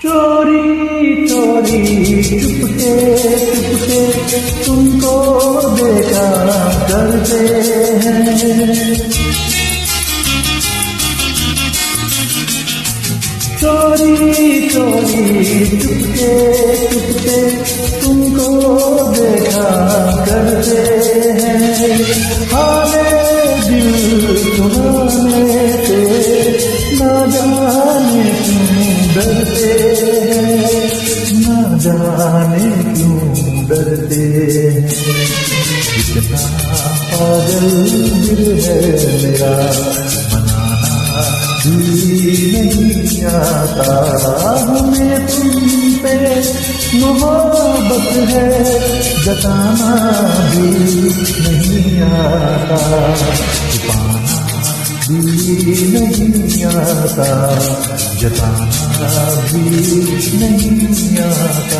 चोरी चोरी चुपके चुपके तुमको देखा करते हैं। चोरी चोरी चुपके चुपके तुमको देखा करते हैं। हाले दिल सुनाने से ना जाने क्यों डरते हैं, ना जाने क्यों डरते हैं। इतना पागल दिल है मेरा, मनाना भी नहीं आता। हमें तुम पे मोहब्बत है, जताना भी नहीं आता। छुपाना भी नहीं आता, जताना भी नहीं आता।